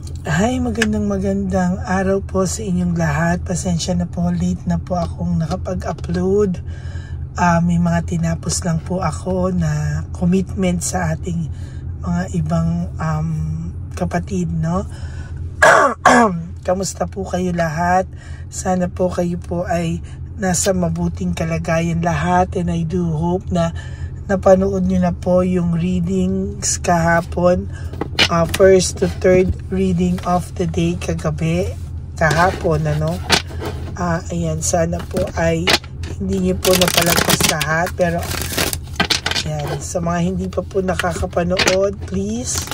Hi, magandang araw po sa inyong lahat. Pasensya na po, late na po akong nakapag-upload. May mga tinapos lang po ako na commitment sa ating mga ibang kapatid, no? Kamusta po kayo lahat? Sana po kayo po ay nasa mabuting kalagayan lahat, and I do hope na napanood nyo na po yung readings kahapon. First to third reading of the day kahapon, ano? Ayan, sana po ay hindi niyo po napalagpas lahat, pero ayan, sa mga hindi pa po nakakapanood, please,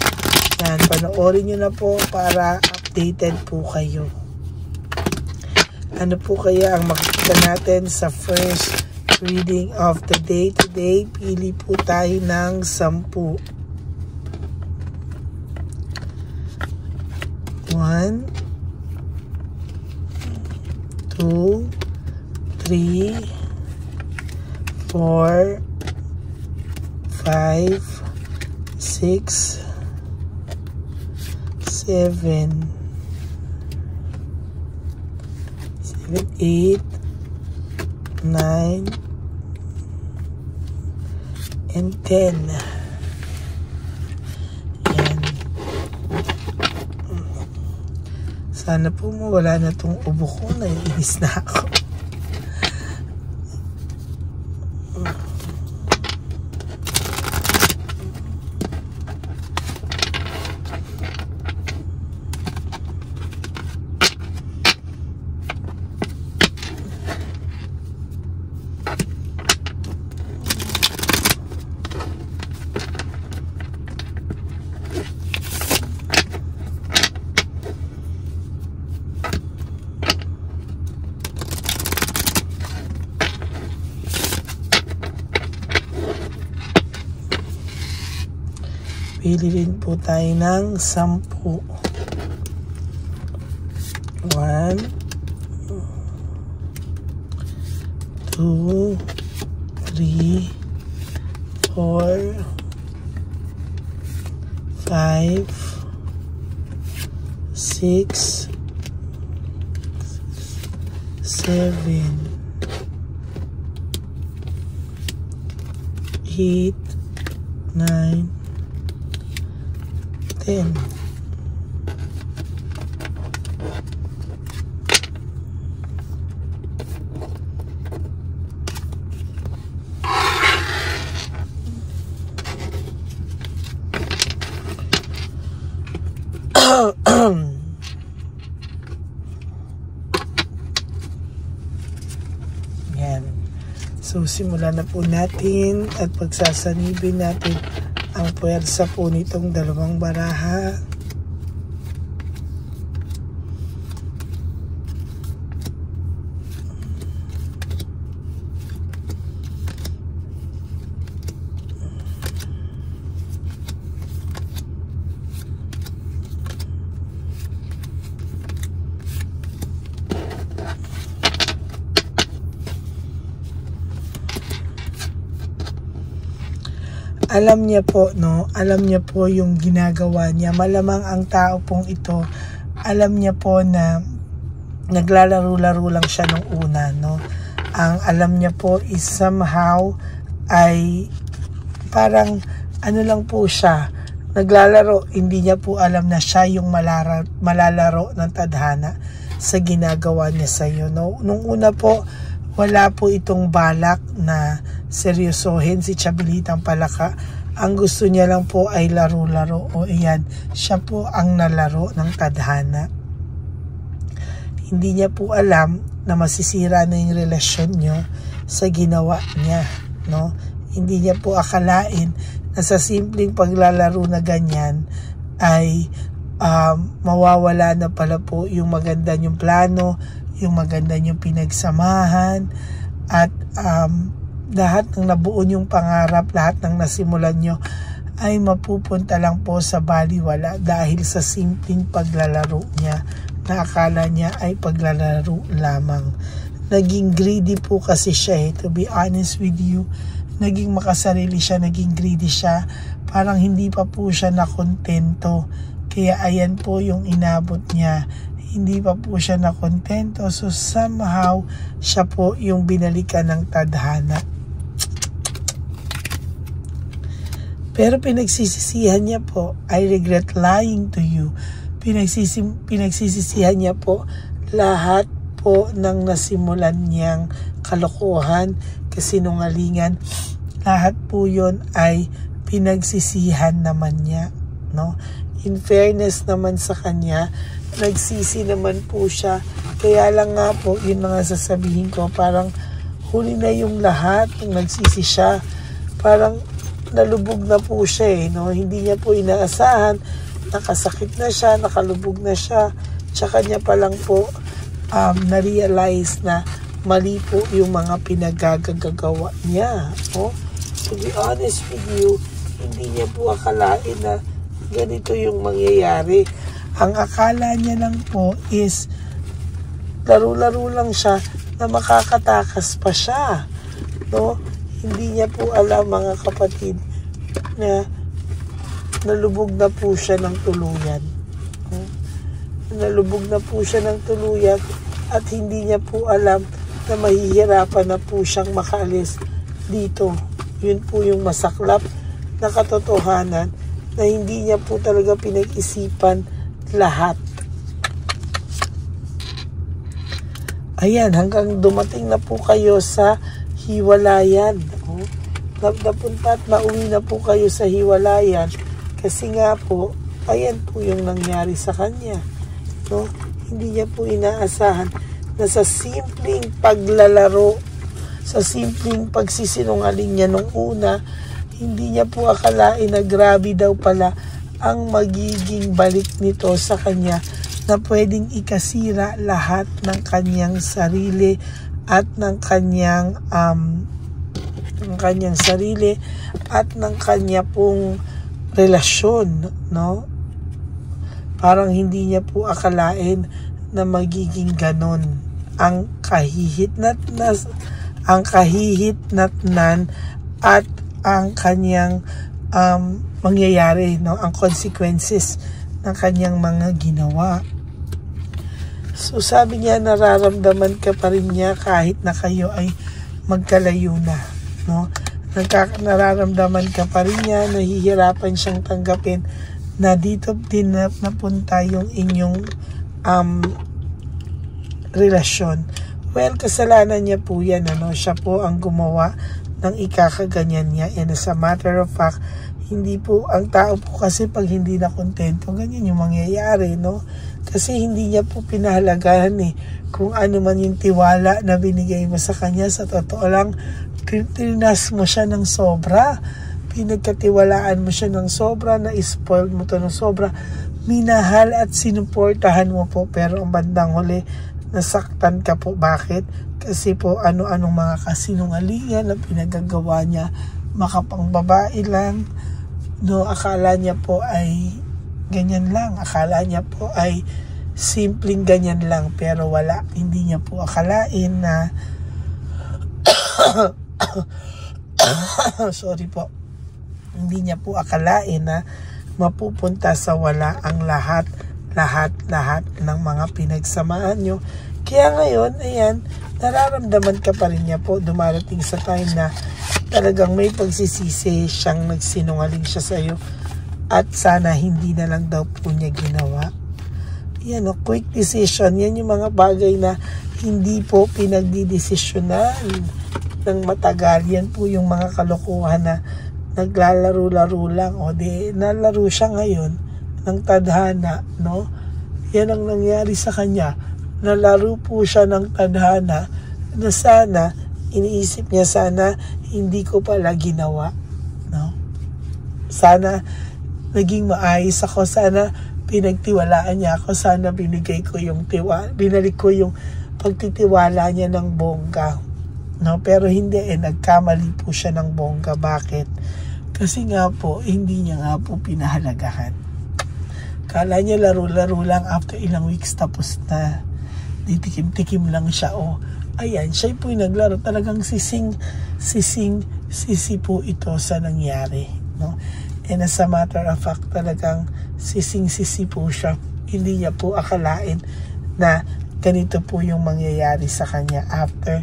ayan, panoorin nyo na po para updated po kayo. Ano po kaya ang makikita natin sa first reading of the day today? Pili po tayo ng 10. 1, 2, 3, 4, 5, 6, 7, 8, 9, and 10. Sana po mawala na tong ubo ko. Naiinis na ako. Pili rin po tayo ng 10. 1, 2, 3, 4, 5, 6, 7, 8, 9, 10. Yan. So, simulan na po natin at pagsasanibin natin ang puwersa po nitong dalawang baraha. Alam niya po, no? Alam niya po yung ginagawa niya. Malamang ang tao pong ito, alam niya po na naglalaro-laro lang siya nung una, no? Ang alam niya po is somehow ay parang ano lang po siya, naglalaro. Hindi niya po alam na siya yung malalaro ng tadhana sa ginagawa niya sa iyo, no? Nung una po, wala po itong balak na seryosohin si Chabelitang Palaka. Ang gusto niya lang po ay laro-laro. O iyan, siya po ang nalaro ng tadhana. Hindi niya po alam na masisira na yung relasyon niyo sa ginawa niya, no? Hindi niya po akalain na sa simpleng paglalaro na ganyan ay mawawala na pala po yung maganda niyong plano, yung maganda niyong pinagsamahan, at lahat ng nabuo niyong pangarap, lahat ng nasimulan niyo ay mapupunta lang po sa baliwala dahil sa simpleng paglalaro niya na akala niya ay paglalaro lamang. Naging greedy po kasi siya, to be honest with you. Naging makasarili siya, naging greedy siya. Parang hindi pa po siya nakontento Kaya ayan po yung inabot niya. Hindi pa po siya nakontento. So somehow, siya po yung binalikan ng tadhana. Pero pinagsisisihan niya po, I regret lying to you. Pinagsisisihan niya po lahat po ng nasimulan niyang kalokohan, kasinungalingan. Lahat po yun ay pinagsisihan naman niya, no? In fairness naman sa kanya, nagsisi naman po siya. Kaya lang nga po, yun na nga sasabihin ko, parang huli na yung lahat, nagsisi siya. Parang nalubog na po siya no? Hindi niya po inaasahan, nakasakit na siya, nakalubog na siya. Tsaka niya pa lang po na-realize na mali po yung mga pinagagagawa niya. No? To be honest with you, hindi niya po akalain na ganito yung mangyayari. Ang akala niya lang po is laro-laro lang siya na makakatakas pa siya. No? Hindi niya po alam, mga kapatid, na nalubog na po siya ng tuluyan. Nalubog na po siya ng tuluyan at hindi niya po alam na mahihirapan na po siyang makaalis dito. Yun po yung masaklap na katotohanan na hindi niya po talaga pinag-isipan lahat. Ayan, hanggang dumating na po kayo sa hiwalayan. Napunta at nauwi na po kayo sa hiwalayan kasi nga po, ayan po yung nangyari sa kanya. No? Hindi niya po inaasahan na sa simpleng paglalaro, sa simpleng pagsisinungaling niya nung una, hindi niya po akalain na grabe daw pala ang magiging balik nito sa kanya, na pwedeng ikasira lahat ng kanyang sarili at ng kanyang sarili at ng kanya pong relasyon, no? Parang hindi niya po akalain na magiging ganon ang kahihitnatnan at ang kanyang mangyayari, no? Ang consequences ng kanyang mga ginawa. So sabi niya, nararamdaman ka pa rin niya kahit na kayo ay magkalayo na, no? Nararamdaman ka pa rin niya, nahihirapan siyang tanggapin na dito din napunta yung inyong relasyon. Well, kasalanan niya po yan, ano? Siya po ang gumawa ng ikakaganyan niya. And as a matter of fact, hindi po, ang tao po kasi pag hindi na kontento, ganyan yung mangyayari, no? Kasi hindi niya po pinahalagahan kung ano man yung tiwala na binigay mo sa kanya. Sa totoo lang, tirinas mo siya ng sobra. Pinagkatiwalaan mo siya ng sobra, na-spoil mo to ng sobra. Minahal at sinuportahan mo po, pero ang bandang huli, nasaktan ka po. Bakit? Kasi po ano-anong mga kasinungalingan na pinagagawa niya, makapangbabae lang, no? Akala niya po ay ganyan lang, akala niya po ay simpleng ganyan lang, pero wala, hindi niya po akalain na sorry po, hindi niya po akalain na mapupunta sa wala ang lahat ng mga pinagsamaan nyo. Kaya ngayon, ayan, nararamdaman ka pa rin niya po. Dumarating sa time na talagang may pagsisisi siyang nagsinungaling siya sa iyo at sana hindi na lang daw po niya ginawa. Yan, quick decision. Yan yung mga bagay na hindi po pinagdidesisyonan ng matagal. Yan po yung mga kalokohan na naglalaro-laro lang. O di, nalaro siya ngayon ng tadhana, no? Yan ang nangyari sa kanya. Nalaro po siya ng tadhana na sana, iniisip niya, sana hindi ko pala ginawa, no? Sana naging maayos ako, sana pinagtiwalaan niya ako, sana binigay ko yung binalik ko yung pagtitiwala niya ng bongga, no? Pero hindi, nagkamali po siya ng bongga. Bakit? Kasi nga po, hindi niya nga po pinahalagahan. Kala niya laro-laro lang, after ilang weeks tapos na. Ditikim-tikim lang siya. Ayan, siya po yung naglaro. Talagang sisi po ito sa nangyari, no? And as a matter of fact, talagang sising-sisi po siya. Hindi niya po akalain na ganito po yung mangyayari sa kanya after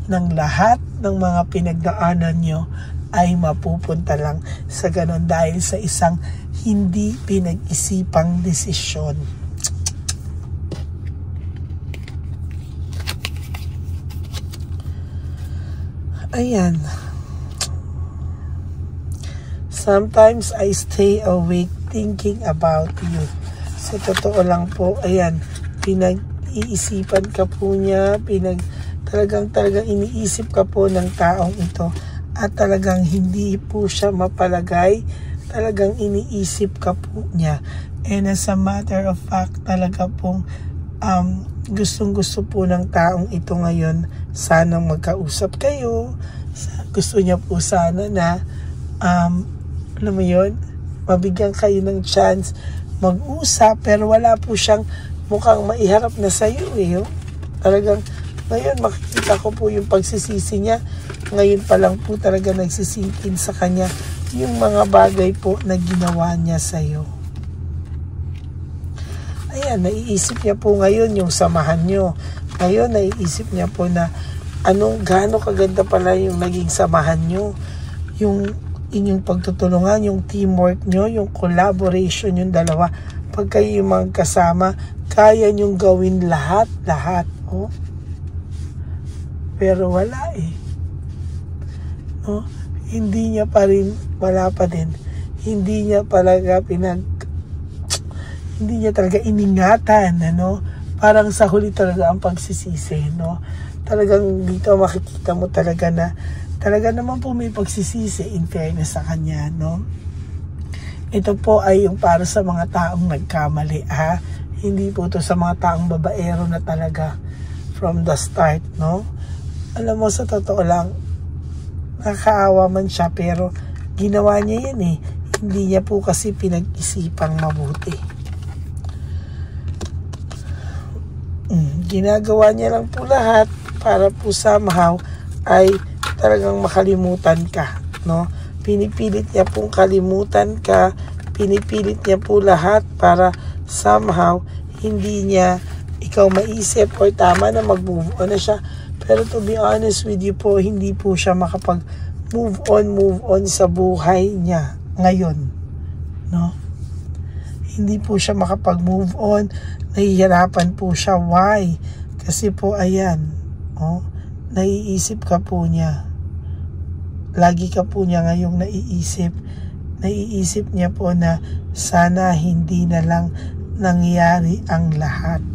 ng lahat ng mga pinagdaanan nyo ay mapupunta lang sa ganon dahil sa isang hindi pinag-isipang desisyon. Ayan. Sometimes I stay awake thinking about you. Sa totoo lang po, ayan, pinag-iisipan ka po niya, talagang iniisip ka po ng taong ito at talagang hindi po siya mapalagay, talagang iniisip ka po niya. And as a matter of fact, talaga pong gustong-gusto po ng taong ito ngayon sanang magkausap kayo. Gusto niya po sana na alam mo yun, mabigyan kayo ng chance mag-usap, pero wala po siyang mukhang maiharap na sa iyo eh. Talagang ngayon makikita ko po yung pagsisisi niya. Ngayon pa lang po talaga nagsisingkin sa kanya yung mga bagay po na ginawa niya sa iyo. Ayan, naiisip niya po ngayon yung samahan nyo. Ngayon, naiisip niya po na gaano kaganda pala yung naging samahan nyo. Yung inyong pagtutulungan, yung teamwork nyo, yung collaboration yung dalawa. Pag kayo yung magkasama, kaya nyong gawin lahat. Oh. Pero wala eh. No? Hindi niya pa rin, wala pa din. Hindi niya talaga hindi niya talaga iningatan, ano? Parang sa huli talaga ang pagsisisi, no? Talagang dito makikita mo talaga na talaga naman po may pagsisisi in fairness sa kanya, no? Ito po ay yung para sa mga taong nagkamali, ha? Hindi po to sa mga taong babaero na talaga from the start, no? Alam mo, sa totoo lang, nakakaawa man siya, pero ginawa niya yan eh. Hindi niya po kasi pinag-isipang mabuti. Ginagawa niya lang po lahat para po somehow ay talagang makalimutan ka, no? Pinipilit niya pong kalimutan ka, pinipilit niya po lahat para somehow hindi niya ikaw maisip or tama na mag-move on na siya. Pero to be honest with you po, hindi po siya makapag-move on sa buhay niya ngayon, no? Hindi po siya makapag-move on, nahihirapan po siya. Why? Kasi po ayan, oh, naiisip ka po niya. Lagi ka po niya ngayong naiisip. Naiisip niya po na sana hindi na lang nangyari ang lahat.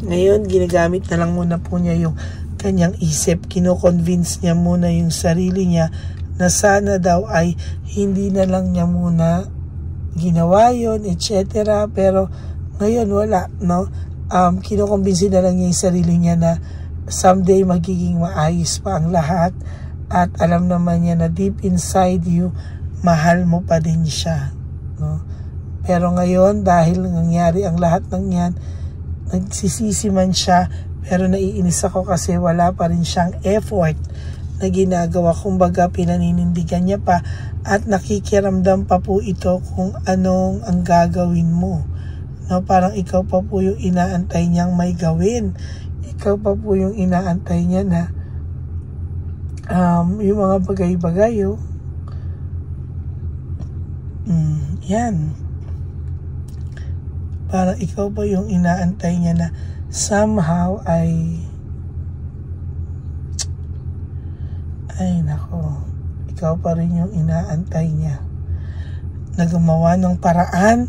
Ngayon, ginagamit na lang muna po niya yung kanyang isip. Kino-convince niya muna yung sarili niya na sana daw ay hindi na lang niya muna ginawa yun, etc. Pero ngayon wala, no? Kino-convince na lang niya yung sarili niya na someday magiging maayos pa ang lahat. At alam naman niya na deep inside you, mahal mo pa din siya, no? Pero ngayon, dahil nangyari ang lahat ng yan, nagsisisi man siya, pero naiinis ako kasi wala pa rin siyang effort na ginagawa. Kumbaga, pinaninindigan niya pa at nakikiramdam pa po ito kung anong ang gagawin mo. No, parang ikaw pa po yung inaantay niyang may gawin. Ikaw pa po yung inaantay niya na yung mga bagay-bagay, oh. Yan. Parang ikaw pa yung inaantay niya na somehow ay nako, ikaw pa rin yung inaantay niya na gumawa ng paraan.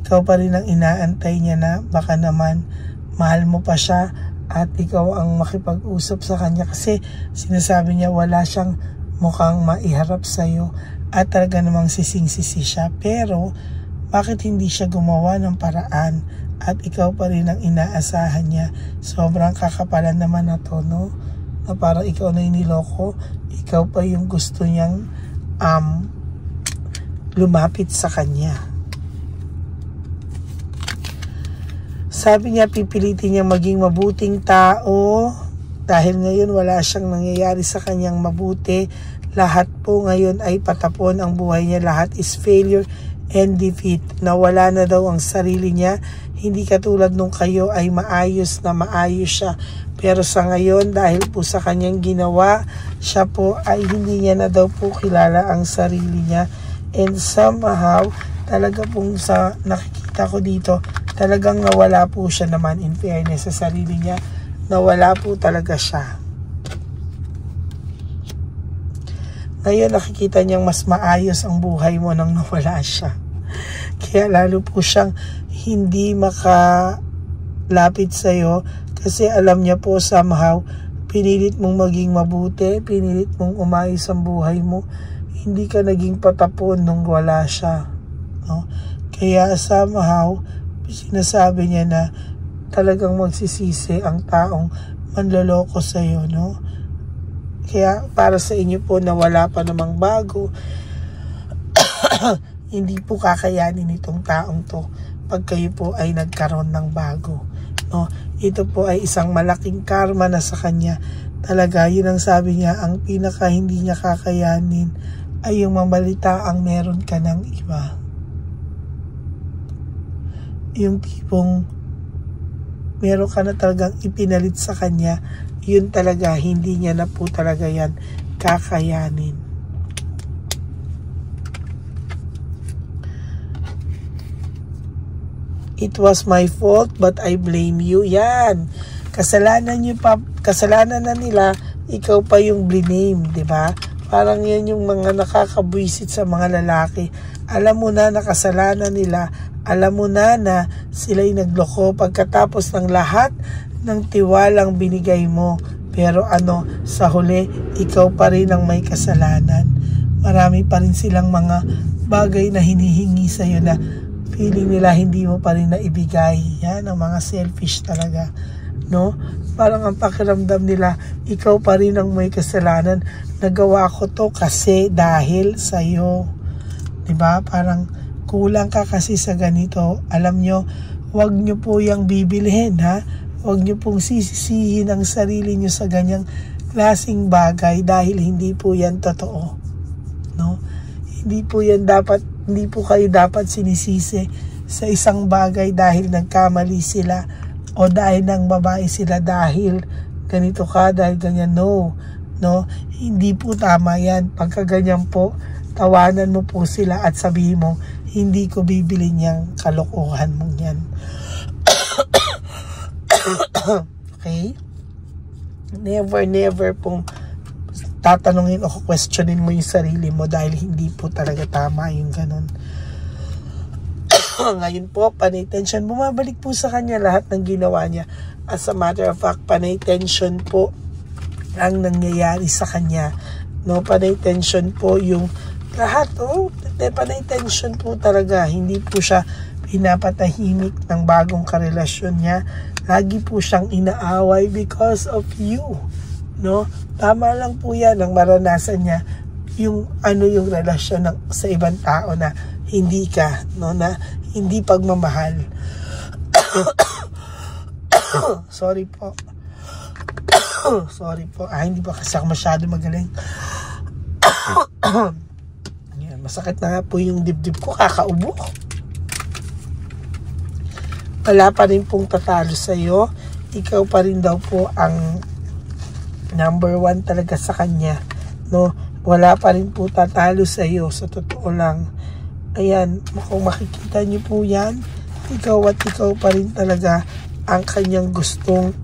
Ikaw pa rin ang inaantay niya na baka naman mahal mo pa siya at ikaw ang makipag-usap sa kanya, kasi sinasabi niya wala siyang mukhang maiharap sa'yo at talaga namang sising-sisi siya. Pero bakit hindi siya gumawa ng paraan at ikaw pa rin ang inaasahan niya? Sobrang kakapalan naman na to, no? Na parang ikaw na yung niloko, ikaw pa yung gusto niyang lumapit sa kanya. Sabi niya pipilitin niya maging mabuting tao, Dahil ngayon wala siyang nangyayari sa kanyang mabuti. Lahat po ngayon ay patapon ang buhay niya. Lahat is failure and defeat. Nawala na daw ang sarili niya. Hindi katulad nung kayo ay maayos siya. Pero sa ngayon, dahil po sa kanyang ginawa, siya po ay hindi niya na daw po kilala ang sarili niya. And somehow, talaga pong sa nakikita ko dito, talagang nawala po siya naman in fairness sa sarili niya. Nawala po talaga siya. Ngayon nakikita niyang mas maayos ang buhay mo nang nawala siya. Kaya lalo po siyang hindi makalapit sa'yo kasi alam niya po somehow pinilit mong maging mabuti, pinilit mong umayos ang buhay mo. Hindi ka naging patapon nung wala siya. No? Kaya somehow sinasabi niya na talagang magsisisi ang taong manloloko sa'yo, no? Kaya para sa inyo po na wala pa namang bago, hindi po kakayanin itong taong to pag kayo po ay nagkaroon ng bago, no? Ito po ay isang malaking karma na sa kanya. Talaga, yun ang sabi niya, ang pinaka hindi niya kakayanin ay yung mamalita ang meron ka ng iba. Yung tipong meron ka na talagang ipinalit sa kanya, yun talaga, hindi niya na po talaga yan kakayanin. It was my fault but I blame you. Yan. Kasalanan na nila, ikaw pa yung blame, di ba? Parang yan yung mga nakakabwisit sa mga lalaki. Alam mo na nakasalanan nila, alam mo na sila'y nagloko pagkatapos ng lahat ng tiwalang binigay mo. Pero sa huli, ikaw pa rin ang may kasalanan. Marami pa rin silang mga bagay na hinihingi sa'yo na feeling nila hindi mo pa rin naibigay. Yan, ang mga selfish talaga. No? Parang ang pakiramdam nila, ikaw pa rin ang may kasalanan. Nagawa ko to kasi dahil sa'yo. Diba? Parang kulang ka kasi sa ganito. Alam nyo, huwag nyo po yung bibilhin, ha? Huwag nyo pong sisisihin ang sarili nyo sa ganyang klaseng bagay dahil hindi po yan totoo. No? Hindi po kayo dapat sinisisi sa isang bagay dahil nagkamali sila o dahil ng babae sila dahil ganito ka, dahil ganyan. No, hindi po tama yan. Pagka ganyan po, tawanan mo po sila at sabihin mo, hindi ko bibili niyang kalokohan mong yan. Okay? Never pong tatanungin o questionin mo yung sarili mo dahil hindi po talaga tama yung ganun. Ngayon po, panay tension. Bumabalik po sa kanya lahat ng ginawa niya. As a matter of fact, panay tension po ang nangyayari sa kanya. No, panay tension po yung lahat. Panay tension po talaga. Hindi po siya pinapatahimik ng bagong karelasyon niya. Lagi po siyang inaaway because of you. No? Tama lang po yan ang maranasan niya yung yung relasyon sa ibang tao na hindi ka, no, na hindi pagmamahal. Sorry po. Hindi pa kasi ako masyado magaling. Yan, masakit na nga po yung dibdib ko, kakaubo. Wala pa rin pong tatalo sa'yo. Ikaw pa rin daw po ang number 1 talaga sa kanya. No? Wala pa rin po tatalo sa'yo. Sa totoo lang. Ayan, kung makikita niyo po yan, ikaw pa rin talaga ang kanyang gustong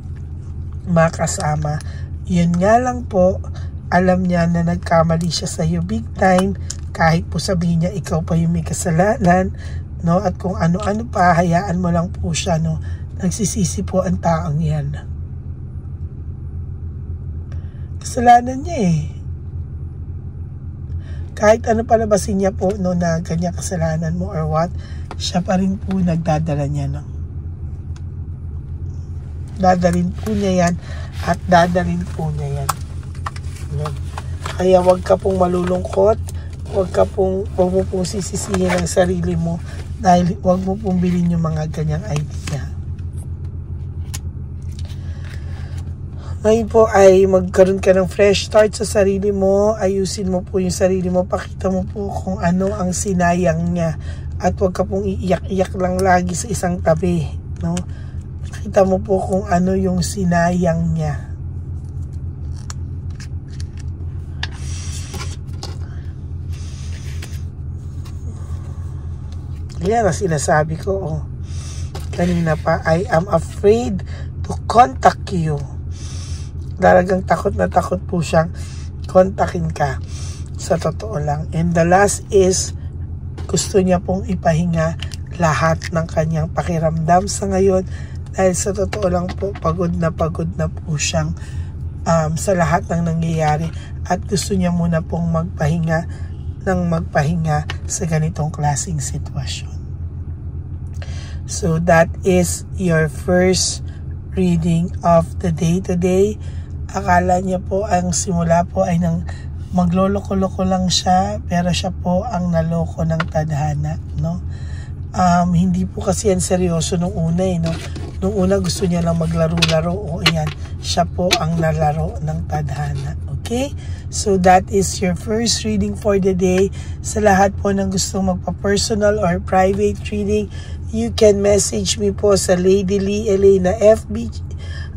makasama. Yun nga lang po, alam niya na nagkamali siya sa'yo big time. Kahit po sabihin niya, ikaw pa yung may kasalanan. No, at kung ano-ano pa, hayaan mo lang po siya, no. Nagsisisi po ang taong yan. Kasalanan niya eh. Kahit ano palabasin niya po, no, na kanya kasalanan mo or what, siya pa rin po nagdadala niya, no. Dadalhin po niya yan at dadalhin po niya yan. No? Kaya wag ka pong malulungkot, wag mo pong sisisihin ang sarili mo dahil wag mo pong bilhin yung mga ganyang idea. Ngayon po ay magkaroon ka ng fresh start sa sarili mo. Ayusin mo po yung sarili mo. Pakita mo po kung ano ang sinayang niya. At huwag ka pong iiyak-iyak lang lagi sa isang tabi. No? Pakita mo po kung ano yung sinayang niya. Yan ang sinasabi ko. Oh. Kanina pa, I am afraid to contact you. Talagang takot na takot po siyang kontakin ka. Sa totoo lang. And the last is, gusto niya pong ipahinga lahat ng kanyang pakiramdam sa ngayon. Dahil sa totoo lang po, pagod na po siyang sa lahat ng nangyayari. At gusto niya muna pong magpahinga sa ganitong klaseng sitwasyon. So that is your first reading of the day today. Akala niya po ang simula po ay nang magloloko-loko lang siya, pero siya po ang naloko ng tadhana, no? Hindi po kasi yan seryoso nung una no? Nung una gusto niya lang maglaro-laro, o ayan, siya po ang nalaro ng tadhana. Okay? So that is your first reading for the day. Sa lahat po ng gustong magpa-personal or private reading, you can message me po sa Lady Lee Elena FB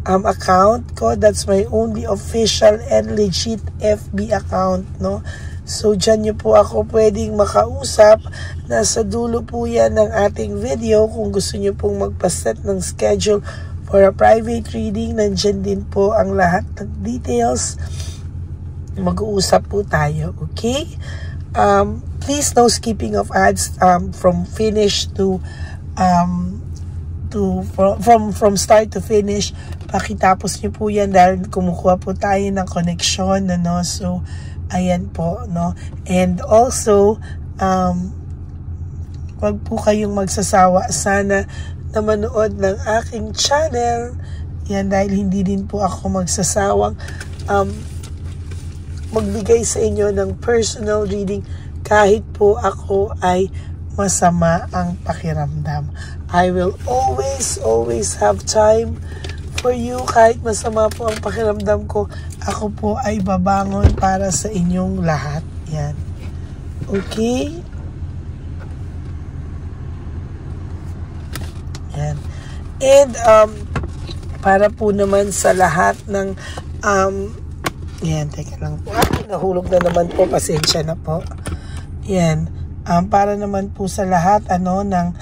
account ko. That's my only official and legit FB account, no? So dyan nyo po ako pwedeng makausap. Nasa dulo po yan ng ating video. Kung gusto nyo pong magpaset ng schedule for a private reading, nandyan din po ang lahat ng details. Mag-uusap po tayo, okay? Please no skipping of ads from finish to from start to finish. Pakitapos niyo po yan dahil kumukuha po tayo ng connection, no? So ayan po, no? And also wag po kayong magsasawa sana na manood ng aking channel. Yan, dahil hindi din po ako magsasawang magbigay sa inyo ng personal reading kahit po ako ay masama ang pakiramdam. I will always have time for you. Kahit masama po ang pakiramdam ko, ako po ay babangon para sa inyong lahat. Yan. Okay? Yan. And para po naman sa lahat ng yan, teka lang po. Nahulog na naman po. Pasensya na po. Yan. Para naman po sa lahat ng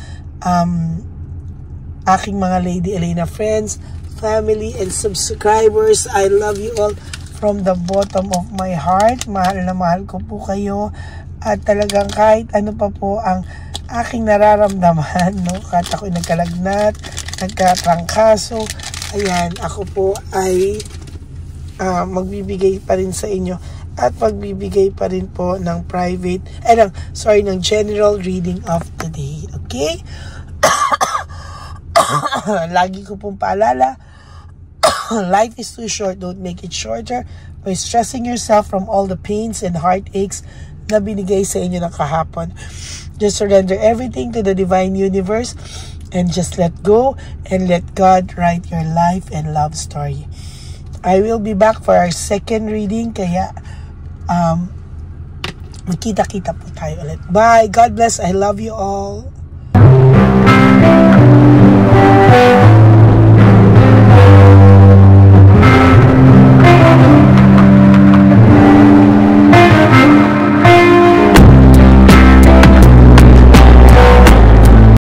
aking mga Lady Elena friends, family, and subscribers, I love you all from the bottom of my heart. Mahal na mahal ko po kayo. At talagang kahit ano pa po ang aking nararamdaman, no? Kahit ako'y nagkalagnat, nagkatrangkaso, ayan, ako po ay magbibigay pa rin sa inyo at magbibigay pa rin po ng private, ng general reading of the day. Okay? Lagi ko pong paalala, life is too short, don't make it shorter by stressing yourself from all the pains and heartaches na binigay sa inyo ng kahapon. Just surrender everything to the divine universe and just let go and let God write your life and love story. I will be back for our second reading, kaya magkita-kita po tayo ulit. Bye! God bless! I love you all!